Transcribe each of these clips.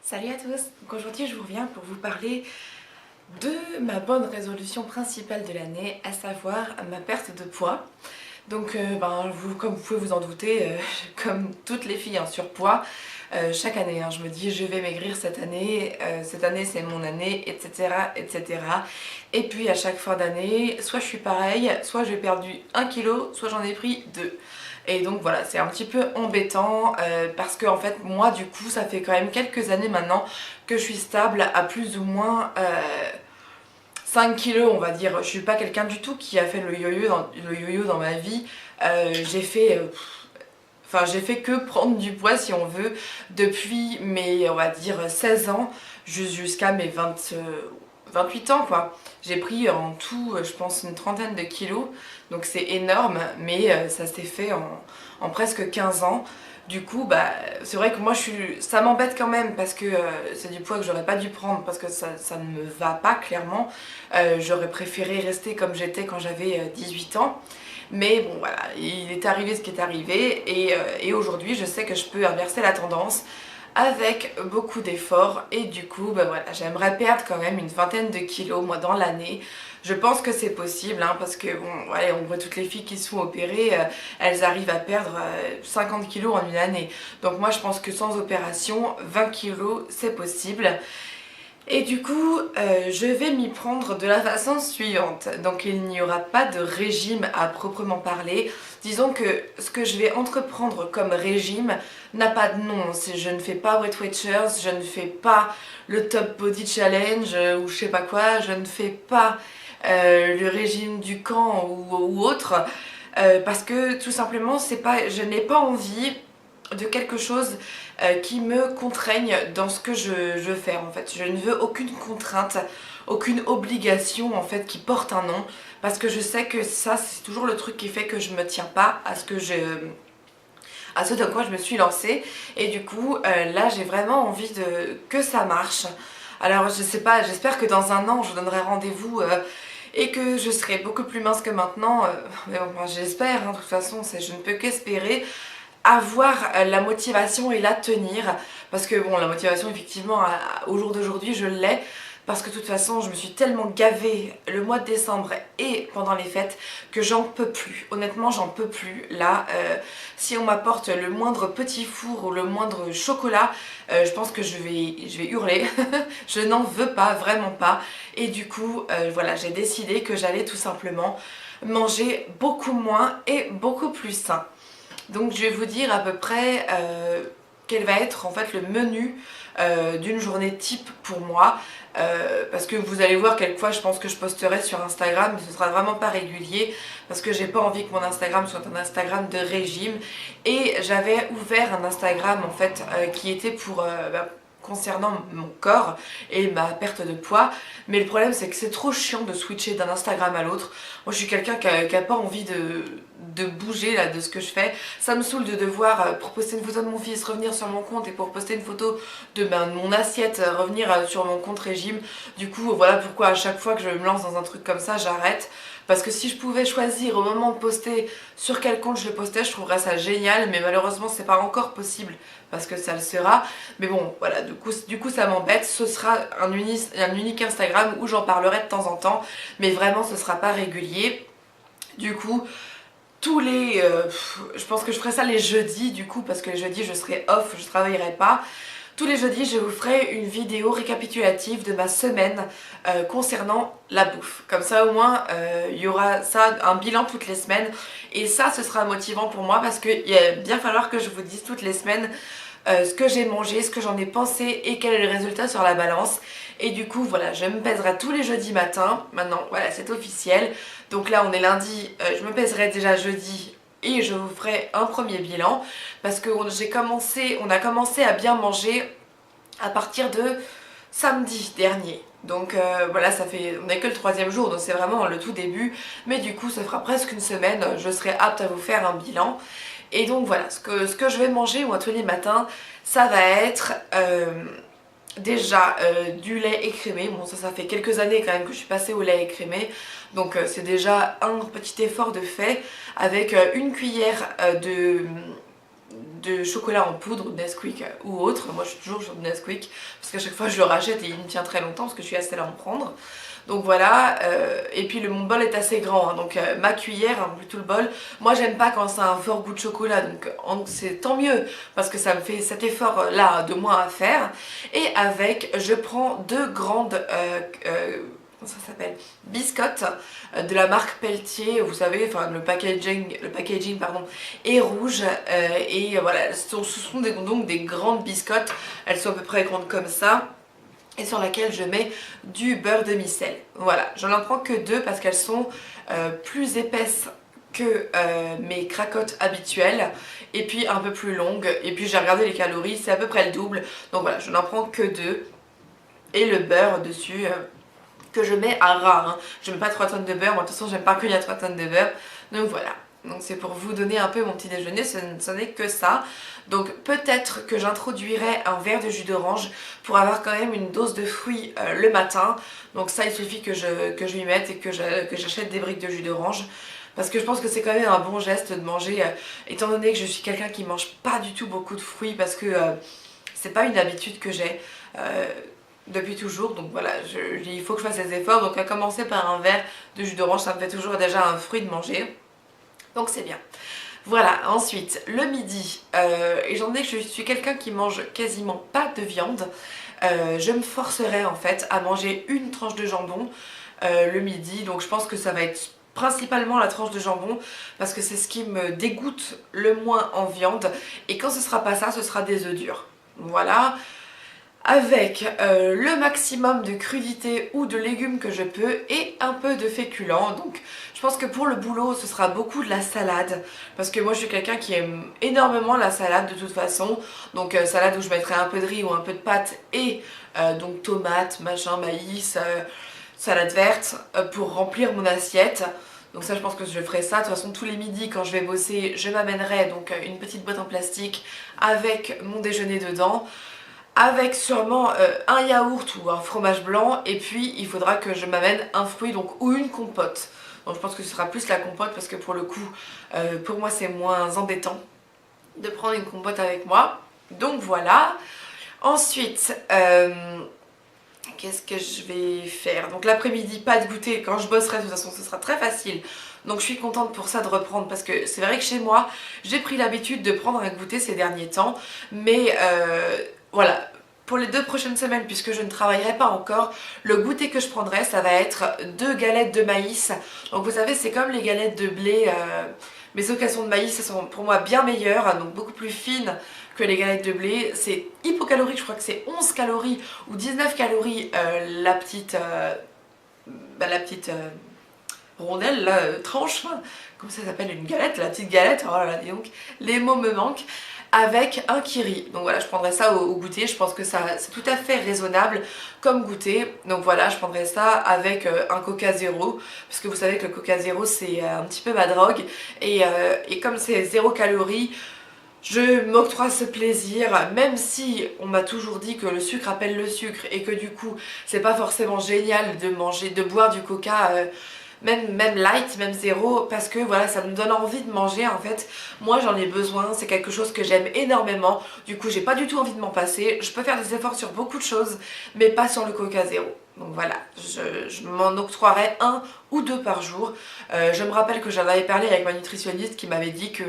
Salut à tous. Donc aujourd'hui je vous reviens pour vous parler de ma bonne résolution principale de l'année, à savoir ma perte de poids. Donc comme vous pouvez vous en douter, comme toutes les filles en surpoids, chaque année je me dis je vais maigrir cette année c'est mon année, etc. etc. Et puis à chaque fin d'année, soit je suis pareil, soit j'ai perdu 1 kg, soit j'en ai pris 2. Et donc voilà, c'est un petit peu embêtant parce que en fait moi du coup ça fait quand même quelques années maintenant que je suis stable à plus ou moins 5 kilos on va dire. Je suis pas quelqu'un du tout qui a fait le yo-yo dans ma vie. J'ai fait j'ai fait que prendre du poids si on veut depuis mes on va dire 16 ans jusqu'à mes 28 ans quoi. J'ai pris en tout je pense une trentaine de kilos, donc c'est énorme, mais ça s'est fait en presque 15 ans. Du coup c'est vrai que moi ça m'embête quand même parce que c'est du poids que j'aurais pas dû prendre parce que ça ne me va pas clairement. J'aurais préféré rester comme j'étais quand j'avais 18 ans. Mais bon voilà, il est arrivé ce qui est arrivé et aujourd'hui je sais que je peux inverser la tendance avec beaucoup d'efforts et du coup voilà, j'aimerais perdre quand même une vingtaine de kilos moi dans l'année. Je pense que c'est possible parce que bon, ouais, on voit toutes les filles qui se font opérer, elles arrivent à perdre 50 kilos en une année. Donc moi je pense que sans opération, 20 kilos c'est possible. Et du coup, je vais m'y prendre de la façon suivante. Donc il n'y aura pas de régime à proprement parler. Disons que ce que je vais entreprendre comme régime n'a pas de nom. Je ne fais pas Weight Watchers, je ne fais pas le Top Body Challenge ou je sais pas quoi, je ne fais pas le régime du camp ou autre. Parce que tout simplement, je n'ai pas envie de quelque chose qui me contraigne dans ce que je veux faire en fait. Je ne veux aucune contrainte, aucune obligation en fait qui porte un nom, parce que je sais que ça c'est toujours le truc qui fait que je me tiens pas à ce dans quoi je me suis lancée. Et du coup là j'ai vraiment envie que ça marche. Alors je sais pas, j'espère que dans un an je donnerai rendez-vous et que je serai beaucoup plus mince que maintenant, mais bon, moi, j'espère, de toute façon je ne peux qu'espérer avoir la motivation et la tenir, parce que bon, la motivation effectivement au jour d'aujourd'hui je l'ai, parce que de toute façon je me suis tellement gavée le mois de décembre et pendant les fêtes que j'en peux plus, honnêtement j'en peux plus. Là si on m'apporte le moindre petit four ou le moindre chocolat, je pense que je vais hurler. Je n'en veux pas, vraiment pas. Et du coup voilà, j'ai décidé que j'allais tout simplement manger beaucoup moins et beaucoup plus sain. Donc je vais vous dire à peu près quel va être en fait le menu d'une journée type pour moi, parce que vous allez voir quelquefois je pense que je posterai sur Instagram, mais ce sera vraiment pas régulier parce que j'ai pas envie que mon Instagram soit un Instagram de régime. Et j'avais ouvert un Instagram en fait qui était pour concernant mon corps et ma perte de poids, mais le problème c'est que c'est trop chiant de switcher d'un Instagram à l'autre. Moi je suis quelqu'un qui a pas envie de bouger là de ce que je fais. Ça me saoule de devoir pour poster une photo de mon fils revenir sur mon compte, et pour poster une photo de mon assiette revenir sur mon compte régime. Du coup voilà pourquoi à chaque fois que je me lance dans un truc comme ça j'arrête. Parce que si je pouvais choisir au moment de poster sur quel compte je le postais, je trouverais ça génial, mais malheureusement c'est pas encore possible parce que ça le sera. Mais bon voilà, du coup ça m'embête. Ce sera un unique Instagram où j'en parlerai de temps en temps, mais vraiment ce sera pas régulier. Du coup je pense que je ferai ça les jeudis du coup, parce que les jeudis je serai off, je travaillerai pas. Tous les jeudis, je vous ferai une vidéo récapitulative de ma semaine concernant la bouffe. Comme ça, au moins, il y aura ça, un bilan toutes les semaines. Et ça, ce sera motivant pour moi parce qu'il va bien falloir que je vous dise toutes les semaines ce que j'ai mangé, ce que j'en ai pensé et quel est le résultat sur la balance. Et du coup, voilà, je me pèserai tous les jeudis matin. Maintenant, voilà, c'est officiel. Donc là, on est lundi, je me pèserai déjà jeudi et je vous ferai un premier bilan parce que on a commencé à bien manger à partir de samedi dernier. Donc voilà, on n'est que le 3e jour, donc c'est vraiment le tout début, mais du coup ça fera presque une semaine, je serai apte à vous faire un bilan. Et donc voilà, ce que je vais manger moi tous les matins, ça va être déjà du lait écrémé. Bon ça fait quelques années quand même que je suis passée au lait écrémé, donc c'est déjà un petit effort de fait, avec une cuillère de chocolat en poudre, Nesquik ou autre. Moi je suis toujours sur Nesquik parce qu'à chaque fois je le rachète et il me tient très longtemps parce que je suis assez là à en prendre. Donc voilà, et puis mon bol est assez grand, hein, donc ma cuillère remplit tout le bol. Moi j'aime pas quand ça a un fort goût de chocolat, donc c'est tant mieux parce que ça me fait cet effort là de moins à faire. Et avec, je prends deux grandes comment ça s'appelle, biscottes de la marque Pelletier, vous savez, enfin le packaging pardon, est rouge et voilà, ce sont donc des grandes biscottes, elles sont à peu près grandes comme ça et sur laquelle je mets du beurre demi-sel. Voilà, j'en en prends que deux parce qu'elles sont plus épaisses que mes cracottes habituelles et puis un peu plus longues, et puis j'ai regardé les calories, c'est à peu près le double, donc voilà, je n'en prends que deux et le beurre dessus que je mets à ras, hein. Je mets pas 3 tonnes de beurre, moi de toute façon j'aime pas qu'il y a 3 tonnes de beurre, donc voilà. Donc c'est pour vous donner un peu mon petit déjeuner, ce n'est que ça. Donc peut-être que j'introduirai un verre de jus d'orange pour avoir quand même une dose de fruits le matin. Donc ça il suffit que je lui mette et que j'achète des briques de jus d'orange. Parce que je pense que c'est quand même un bon geste de manger, étant donné que je suis quelqu'un qui mange pas du tout beaucoup de fruits parce que c'est pas une habitude que j'ai. Depuis toujours, donc voilà, il faut que je fasse des efforts, donc à commencer par un verre de jus d'orange, ça me fait toujours déjà un fruit de manger, donc c'est bien. Voilà, ensuite, le midi, étant donné que je suis quelqu'un qui mange quasiment pas de viande, je me forcerai en fait à manger une tranche de jambon le midi, donc je pense que ça va être principalement la tranche de jambon parce que c'est ce qui me dégoûte le moins en viande, et quand ce sera pas ça, ce sera des œufs durs. Voilà, avec le maximum de crudités ou de légumes que je peux et un peu de féculents. Donc je pense que pour le boulot ce sera beaucoup de la salade parce que moi je suis quelqu'un qui aime énormément la salade de toute façon. Donc salade où je mettrai un peu de riz ou un peu de pâtes et donc tomates, machin, maïs, salade verte pour remplir mon assiette. Donc ça je pense que je ferai ça, de toute façon tous les midis quand je vais bosser je m'amènerai donc une petite boîte en plastique avec mon déjeuner dedans, avec sûrement un yaourt ou un fromage blanc, et puis il faudra que je m'amène un fruit donc ou une compote. Donc je pense que ce sera plus la compote parce que pour le coup pour moi c'est moins embêtant de prendre une compote avec moi. Donc voilà. Ensuite qu'est-ce que je vais faire? Donc l'après-midi pas de goûter, quand je bosserai de toute façon ce sera très facile. Donc je suis contente pour ça de reprendre parce que c'est vrai que chez moi j'ai pris l'habitude de prendre un goûter ces derniers temps, mais voilà, pour les 2 prochaines semaines, puisque je ne travaillerai pas encore, le goûter que je prendrai, ça va être 2 galettes de maïs. Donc vous savez, c'est comme les galettes de blé, mes occasions de maïs, elles sont pour moi bien meilleures, donc beaucoup plus fines que les galettes de blé. C'est hypocalorique, je crois que c'est 11 calories ou 19 calories la petite rondelle, là, tranche, comment ça s'appelle, une galette, la petite galette, oh là là, dis donc, les mots me manquent, avec un kiri. Donc voilà, je prendrai ça au goûter, je pense que ça c'est tout à fait raisonnable comme goûter. Donc voilà, je prendrai ça avec un Coca Zéro, parce que vous savez que le Coca Zéro c'est un petit peu ma drogue, et comme c'est 0 calories, je m'octroie ce plaisir, même si on m'a toujours dit que le sucre appelle le sucre et que du coup c'est pas forcément génial de boire du coca même light, même zéro, parce que voilà, ça me donne envie de manger en fait. Moi j'en ai besoin, c'est quelque chose que j'aime énormément, du coup j'ai pas du tout envie de m'en passer. Je peux faire des efforts sur beaucoup de choses, mais pas sur le Coca Zéro. Donc voilà, je m'en octroierai 1 ou 2 par jour. Je me rappelle que j'en avais parlé avec ma nutritionniste qui m'avait dit que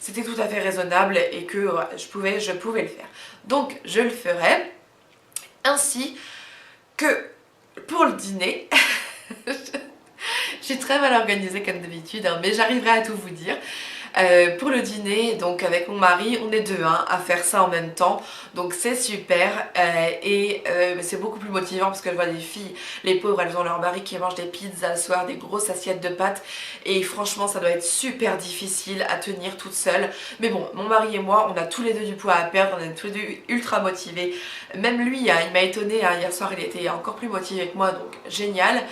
c'était tout à fait raisonnable et que je pouvais le faire. Donc je le ferai. Ainsi que pour le dîner, j'ai très mal organisé comme d'habitude, hein, mais j'arriverai à tout vous dire. Pour le dîner, donc avec mon mari, on est deux hein, à faire ça en même temps, donc c'est super et c'est beaucoup plus motivant parce que je vois des filles, les pauvres, elles ont leur mari qui mange des pizzas le soir, des grosses assiettes de pâtes, et franchement ça doit être super difficile à tenir toute seule. Mais bon, mon mari et moi, on a tous les deux du poids à perdre, on est tous les deux ultra motivés. Même lui, hein, il m'a étonnée, hein, hier soir il était encore plus motivé que moi, donc génial.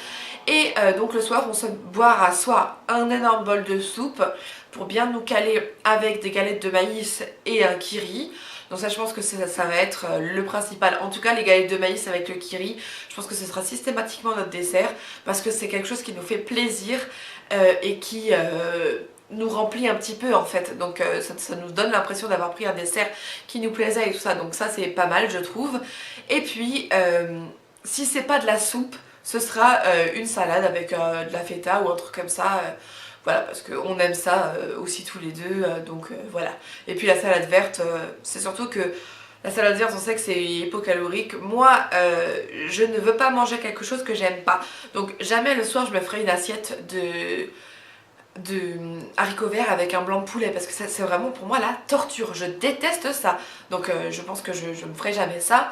Et donc le soir on se boira soit un énorme bol de soupe pour bien nous caler avec des galettes de maïs et un kiri. Donc ça je pense que ça va être le principal. En tout cas les galettes de maïs avec le kiri, je pense que ce sera systématiquement notre dessert parce que c'est quelque chose qui nous fait plaisir et qui nous remplit un petit peu en fait, donc ça nous donne l'impression d'avoir pris un dessert qui nous plaisait et tout ça, donc ça c'est pas mal je trouve. Et puis si c'est pas de la soupe, ce sera une salade avec de la feta ou un truc comme ça, voilà, parce qu'on aime ça aussi tous les deux, donc voilà. Et puis la salade verte, c'est surtout que la salade verte, on sait que c'est hypocalorique. Moi, je ne veux pas manger quelque chose que j'aime pas. Donc jamais le soir, je me ferai une assiette de haricots verts avec un blanc de poulet. Parce que c'est vraiment pour moi la torture. Je déteste ça. Donc je pense que je ne ferai jamais ça.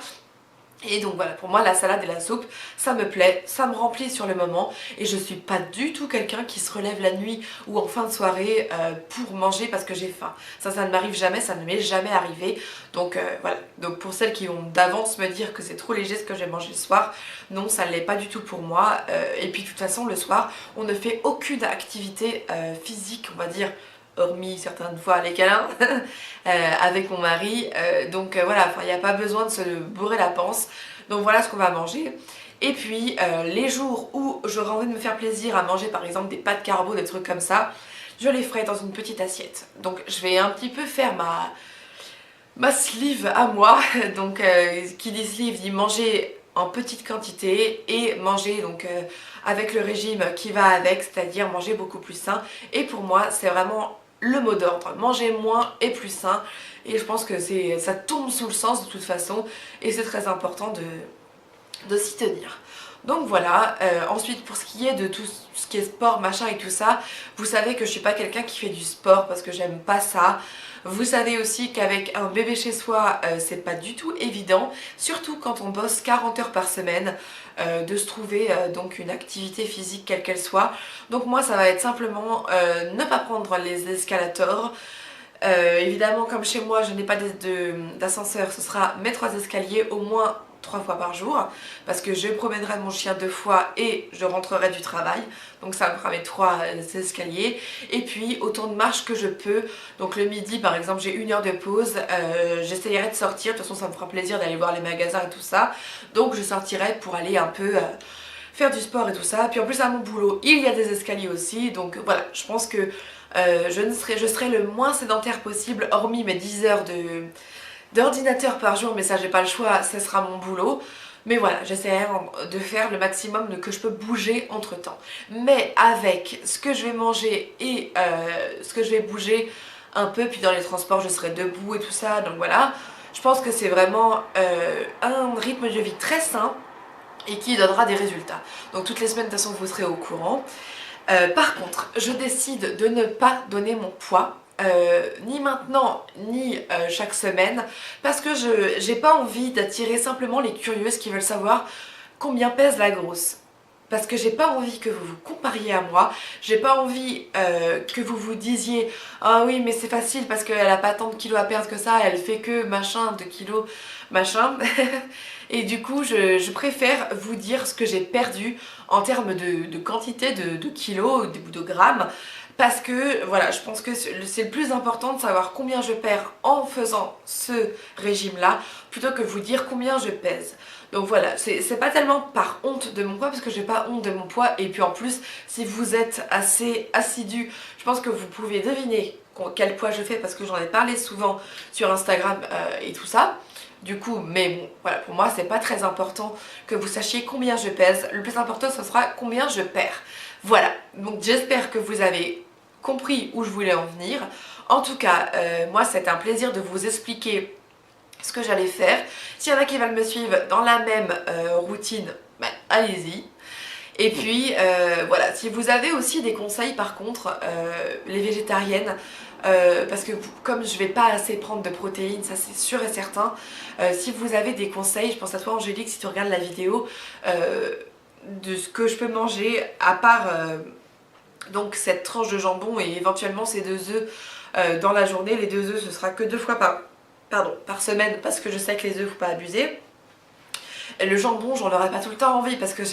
Et donc voilà, pour moi la salade et la soupe, ça me plaît, ça me remplit sur le moment et je suis pas du tout quelqu'un qui se relève la nuit ou en fin de soirée pour manger parce que j'ai faim. Ça ne m'arrive jamais, ça ne m'est jamais arrivé. Donc voilà, donc pour celles qui vont d'avance me dire que c'est trop léger ce que j'ai mangé le soir, non, ça ne l'est pas du tout pour moi. Et puis de toute façon le soir, on ne fait aucune activité physique, on va dire, hormis certaines fois les câlins avec mon mari, donc voilà, il n'y a pas besoin de se bourrer la panse. Donc voilà ce qu'on va manger. Et puis les jours où j'aurai envie de me faire plaisir à manger par exemple des pâtes carbo, des trucs comme ça, je les ferai dans une petite assiette. Donc je vais un petit peu faire ma sleeve à moi. Donc qui dit sleeve dit manger en petite quantité et manger donc avec le régime qui va avec, c'est-à-dire manger beaucoup plus sain. Et pour moi c'est vraiment le mot d'ordre, manger moins et plus sain, et je pense que ça tombe sous le sens de toute façon et c'est très important de s'y tenir. Donc voilà, ensuite pour ce qui est de tout ce qui est sport, machin et tout ça, vous savez que je suis pas quelqu'un qui fait du sport parce que j'aime pas ça. Vous savez aussi qu'avec un bébé chez soi, c'est pas du tout évident, surtout quand on bosse 40 heures par semaine, de se trouver donc une activité physique quelle qu'elle soit. Donc moi ça va être simplement ne pas prendre les escalators. Évidemment comme chez moi je n'ai pas d'ascenseur, ce sera mes 3 escaliers au moins 3 fois par jour parce que je promènerai mon chien 2 fois et je rentrerai du travail, donc ça me fera mes 3 escaliers. Et puis autant de marches que je peux, donc le midi par exemple j'ai 1 heure de pause, j'essayerai de sortir, de toute façon ça me fera plaisir d'aller voir les magasins et tout ça, donc je sortirai pour aller un peu faire du sport et tout ça. Puis en plus à mon boulot il y a des escaliers aussi, donc voilà, je pense que je serai le moins sédentaire possible, hormis mes 10 heures d'ordinateur par jour, mais ça j'ai pas le choix, ce sera mon boulot. Mais voilà, j'essaierai de faire le maximum de que je peux bouger entre temps. Mais avec ce que je vais manger et ce que je vais bouger un peu, puis dans les transports je serai debout et tout ça, donc voilà. Je pense que c'est vraiment un rythme de vie très sain et qui donnera des résultats. Donc toutes les semaines de toute façon vous serez au courant. Par contre, je décide de ne pas donner mon poids. Ni maintenant ni chaque semaine parce que j'ai pas envie d'attirer simplement les curieuses qui veulent savoir combien pèse la grosse, parce que j'ai pas envie que vous vous compariez à moi, j'ai pas envie que vous vous disiez ah oui mais c'est facile parce qu'elle a pas tant de kilos à perdre que ça, elle fait que machin de kilos machin et du coup je préfère vous dire ce que j'ai perdu en termes de quantité de kilos ou de grammes. Parce que voilà, je pense que c'est le plus important de savoir combien je perds en faisant ce régime-là, plutôt que vous dire combien je pèse. Donc voilà, c'est pas tellement par honte de mon poids, parce que j'ai pas honte de mon poids, et puis en plus, si vous êtes assez assidu, je pense que vous pouvez deviner quel poids je fais, parce que j'en ai parlé souvent sur Instagram et tout ça. Du coup, mais bon, voilà, pour moi, c'est pas très important que vous sachiez combien je pèse. Le plus important, ce sera combien je perds. Voilà, donc j'espère que vous avez compris où je voulais en venir. En tout cas, moi c'est un plaisir de vous expliquer ce que j'allais faire. S'il y en a qui veulent me suivre dans la même routine, ben, allez-y. Et puis voilà, si vous avez aussi des conseils par contre, les végétariennes, parce que comme je vais pas assez prendre de protéines, ça c'est sûr et certain, si vous avez des conseils, je pense à toi Angélique si tu regardes la vidéo, de ce que je peux manger à part donc cette tranche de jambon et éventuellement ces 2 œufs dans la journée. Les 2 œufs ce sera que 2 fois par semaine, parce que je sais que les œufs faut pas abuser. Et le jambon j'en aurais pas tout le temps envie parce que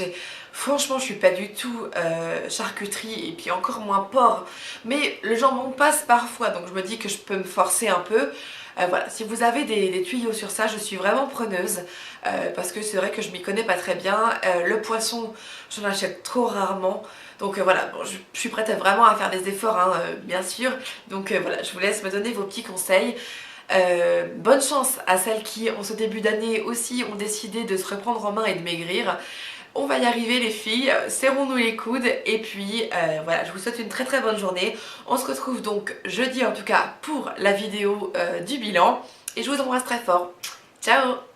franchement je suis pas du tout charcuterie et puis encore moins porc, mais le jambon passe parfois, donc je me dis que je peux me forcer un peu. Voilà, si vous avez des tuyaux sur ça, je suis vraiment preneuse parce que c'est vrai que je m'y connais pas très bien. Le poisson, j'en achète trop rarement. Donc voilà, bon, je suis prête vraiment à faire des efforts, hein, bien sûr. Donc voilà, je vous laisse me donner vos petits conseils. Bonne chance à celles qui, en ce début d'année aussi, ont décidé de se reprendre en main et de maigrir. On va y arriver les filles, serrons-nous les coudes et puis voilà, je vous souhaite une très très bonne journée. On se retrouve donc jeudi en tout cas pour la vidéo du bilan et je vous embrasse très fort. Ciao!